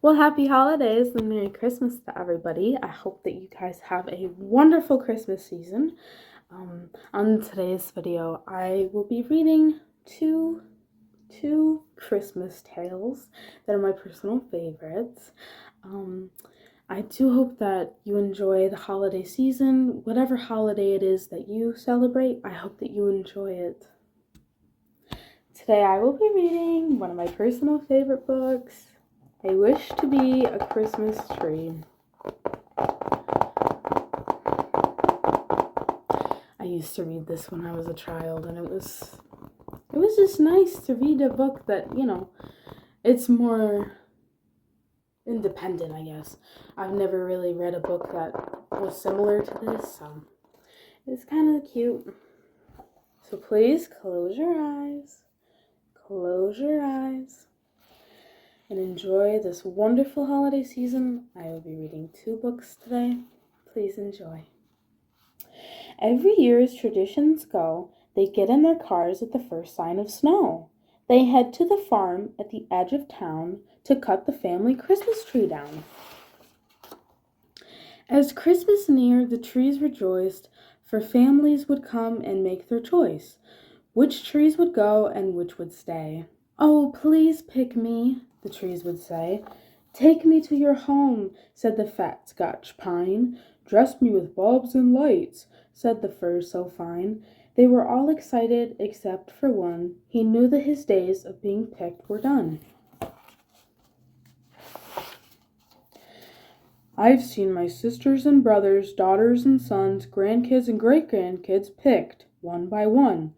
Well, happy holidays and Merry Christmas to everybody. I hope that you guys have a wonderful Christmas season. On today's video, I will be reading two Christmas tales that are my personal favorites. I do hope that you enjoy the holiday season, whatever holiday it is that you celebrate. I hope that you enjoy it. Today I will be reading one of my personal favorite books, I Wish to Be a Christmas Tree. I used to read this when I was a child, and it was just nice to read a book that, it's more independent, I guess. I've never really read a book that was similar to this, so it's kind of cute. So please close your eyes, and enjoy this wonderful holiday season. I will be reading 2 books today. Please enjoy. Every year, as traditions go, they get in their cars at the first sign of snow. They head to the farm at the edge of town to cut the family Christmas tree down. As Christmas neared, the trees rejoiced, for families would come and make their choice, which trees would go and which would stay. "Oh, please pick me," the trees would say. "Take me to your home," said the fat Scotch pine. "Dress me with bulbs and lights," said the fir so fine. They were all excited except for one. He knew that his days of being picked were done. "I've seen my sisters and brothers, daughters and sons, grandkids and great-grandkids picked, one by one.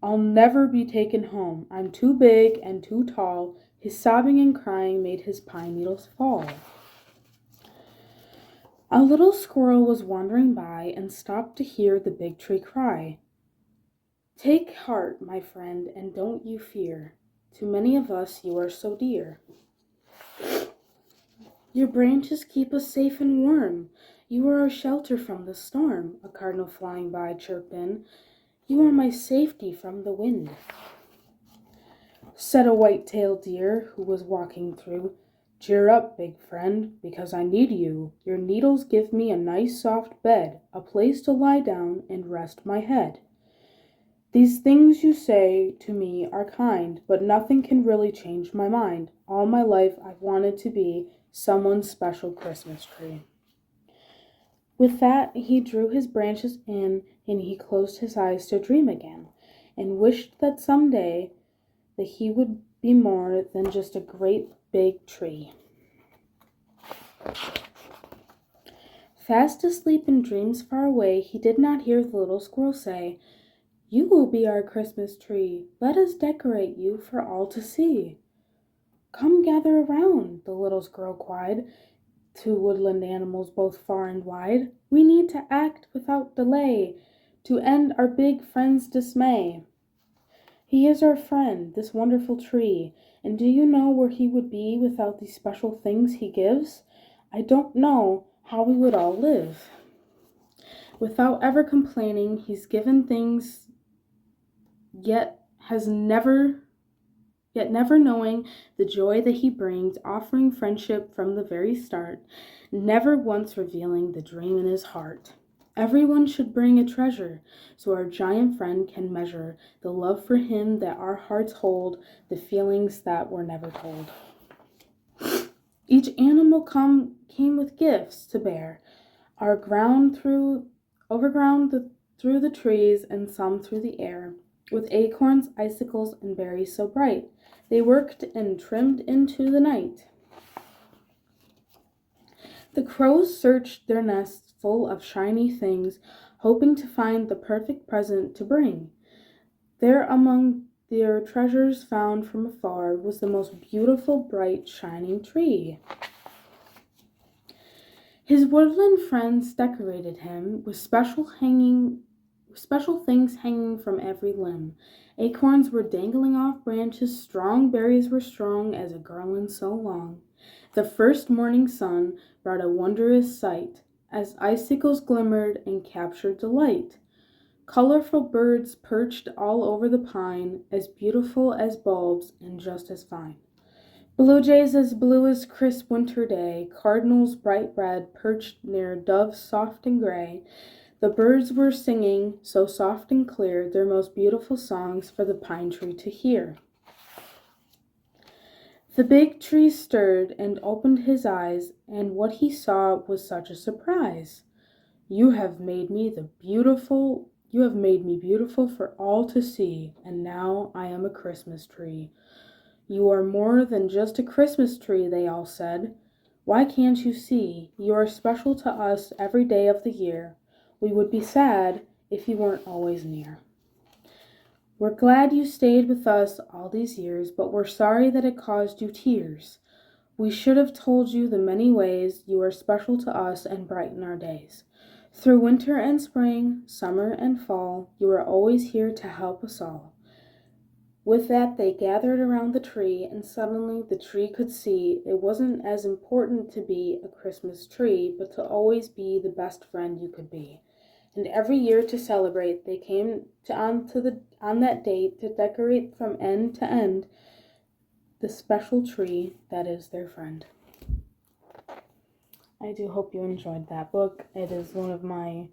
I'll never be taken home. I'm too big and too tall." His sobbing and crying made his pine needles fall. A little squirrel was wandering by and stopped to hear the big tree cry. "Take heart, my friend, and don't you fear. To many of us you are so dear. Your branches keep us safe and warm. You are our shelter from the storm," a cardinal flying by chirped in. "You are my safety from the wind," said a white-tailed deer who was walking through. "Cheer up, big friend, because I need you. Your needles give me a nice soft bed, a place to lie down and rest my head. These things you say to me are kind, but nothing can really change my mind. All my life I've wanted to be someone's special Christmas tree." With that, he drew his branches in, and he closed his eyes to dream again, and wished that someday that he would be more than just a great big tree. Fast asleep in dreams far away, he did not hear the little squirrel say, "You will be our Christmas tree. Let us decorate you for all to see." "Come gather around," the little squirrel cried to woodland animals both far and wide. "We need to act without delay to end our big friend's dismay. He is our friend, this wonderful tree, and do you know where he would be without these special things he gives? I don't know how we would all live. Without ever complaining, he's given things, yet never knowing the joy that he brings, offering friendship from the very start, never once revealing the dream in his heart. Everyone should bring a treasure, so our giant friend can measure the love for him that our hearts hold, the feelings that were never told." Each animal came with gifts to bear, through the trees and some through the air, with acorns, icicles, and berries so bright. They worked and trimmed into the night. The crows searched their nests full of shiny things, hoping to find the perfect present to bring. There among their treasures found from afar was the most beautiful, bright, shining tree. His woodland friends decorated him with special things hanging from every limb. Acorns were dangling off branches, strong berries were strung as a garland so long. The first morning sun brought a wondrous sight, as icicles glimmered and captured delight. Colorful birds perched all over the pine, as beautiful as bulbs and just as fine. Blue jays as blue as crisp winter day, cardinals bright red perched near doves soft and gray. The birds were singing, so soft and clear, their most beautiful songs for the pine tree to hear. The big tree stirred and opened his eyes, and what he saw was such a surprise. You have made me beautiful for all to see, and now I am a Christmas tree. You are more than just a Christmas tree, they all said. Why can't you see? You are special to us every day of the year. We would be sad if you weren't always near. We're glad you stayed with us all these years, but we're sorry that it caused you tears. We should have told you the many ways you are special to us and brighten our days. Through winter and spring, summer and fall, you are always here to help us all. With that, they gathered around the tree, and suddenly the tree could see it wasn't as important to be a Christmas tree, but to always be the best friend you could be. And every year to celebrate, they came on that date to decorate from end to end the special tree that is their friend. I do hope you enjoyed that book. It is one of my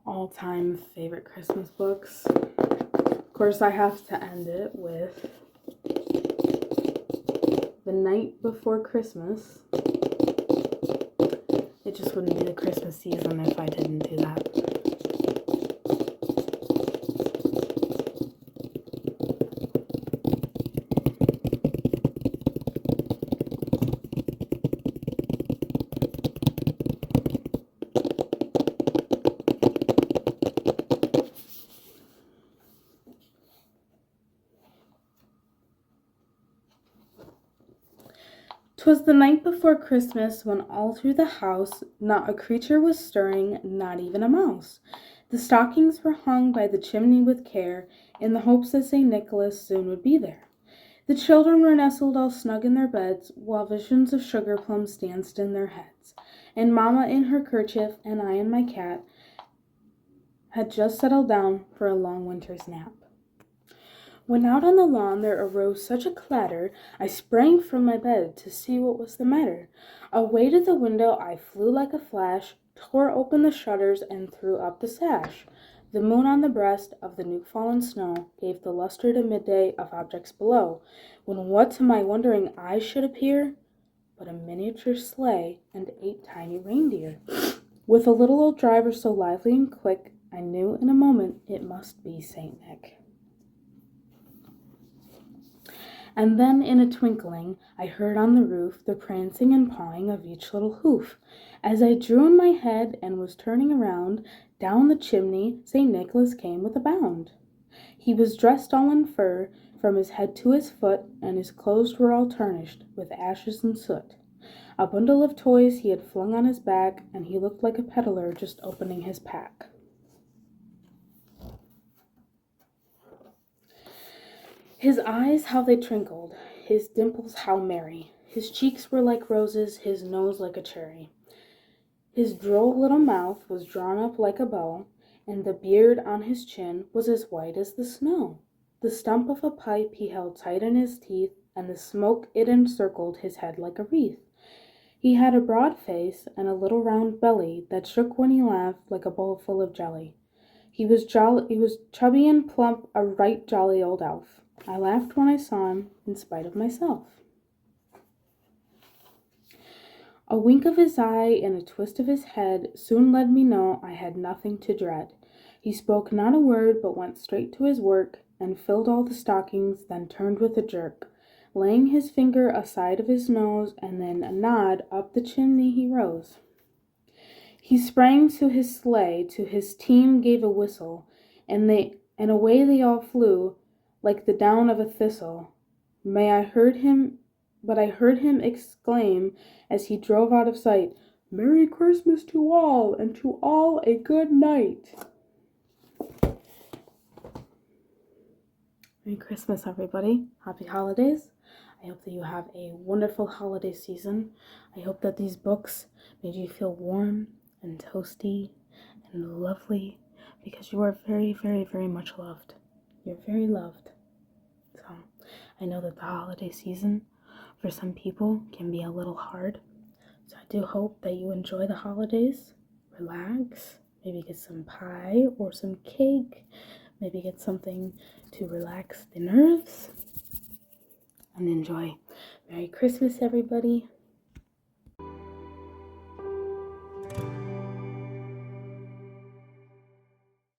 all-time favorite Christmas books. Of course, I have to end it with The Night Before Christmas. It just wouldn't be the Christmas season if I didn't do that. 'Twas the night before Christmas, when all through the house not a creature was stirring, not even a mouse. The stockings were hung by the chimney with care, in the hopes that St. Nicholas soon would be there. The children were nestled all snug in their beds, while visions of sugar plums danced in their heads. And Mamma in her kerchief, and I and my cat, had just settled down for a long winter's nap. When out on the lawn there arose such a clatter, I sprang from my bed to see what was the matter. Away to the window I flew like a flash, tore open the shutters and threw up the sash. The moon on the breast of the new-fallen snow gave the luster to midday of objects below, when what to my wondering eyes should appear but a miniature sleigh and 8 tiny reindeer. With a little old driver so lively and quick, I knew in a moment it must be St. Nick. And then in a twinkling I heard on the roof the prancing and pawing of each little hoof. As I drew in my head and was turning around, down the chimney St. Nicholas came with a bound. He was dressed all in fur, from his head to his foot, and his clothes were all tarnished with ashes and soot. A bundle of toys he had flung on his back, and he looked like a peddler just opening his pack. His eyes, how they twinkled, his dimples how merry. His cheeks were like roses, his nose like a cherry. His droll little mouth was drawn up like a bow, and the beard on his chin was as white as the snow. The stump of a pipe he held tight in his teeth, and the smoke it encircled his head like a wreath. He had a broad face and a little round belly that shook when he laughed like a bowl full of jelly. He was chubby and plump, a right jolly old elf. I laughed when I saw him, in spite of myself. A wink of his eye and a twist of his head soon let me know I had nothing to dread. He spoke not a word, but went straight to his work, and filled all the stockings, then turned with a jerk. Laying his finger aside of his nose, and then a nod, up the chimney he rose. He sprang to his sleigh, to his team gave a whistle, and away they all flew, like the down of a thistle. I heard him exclaim, as he drove out of sight, "Merry Christmas to all, and to all a good night." Merry Christmas, everybody. Happy holidays. I hope that you have a wonderful holiday season. I hope that these books made you feel warm and toasty and lovely, because you are very, very, very much loved. You're very loved. So I know that the holiday season for some people can be a little hard. So I do hope that you enjoy the holidays, relax, maybe get some pie or some cake, maybe get something to relax the nerves, and enjoy. Merry Christmas, everybody.